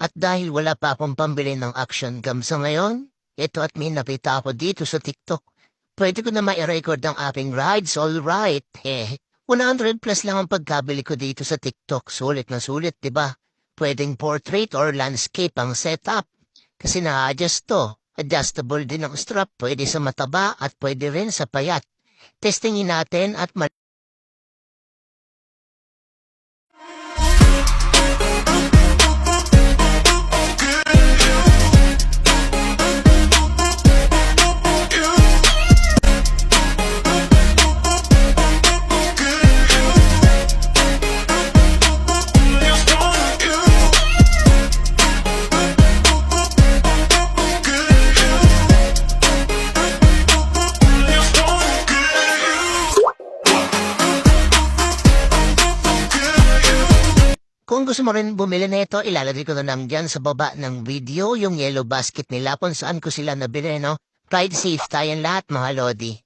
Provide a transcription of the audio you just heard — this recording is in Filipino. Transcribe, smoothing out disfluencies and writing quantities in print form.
At dahil wala pa akong pambili ng action cam sa ngayon, ito at may nakita ako dito sa TikTok. Pwede ko na mai-record ang aking rides, alright. 100 plus lang ang pagkabili ko dito sa TikTok. Sulit na sulit, diba? Pwedeng portrait or landscape ang setup. Kasi na-adjust to. Adjustable din ang strap. Pwede sa mataba at pwede rin sa payat. Testingin natin at kung gusto mo rin bumili nito, ilalagay ko na lang dyan sa baba ng video yung yellow basket nila kung saan ko sila nabili, no? Ride safe tayong lahat, mga lodi.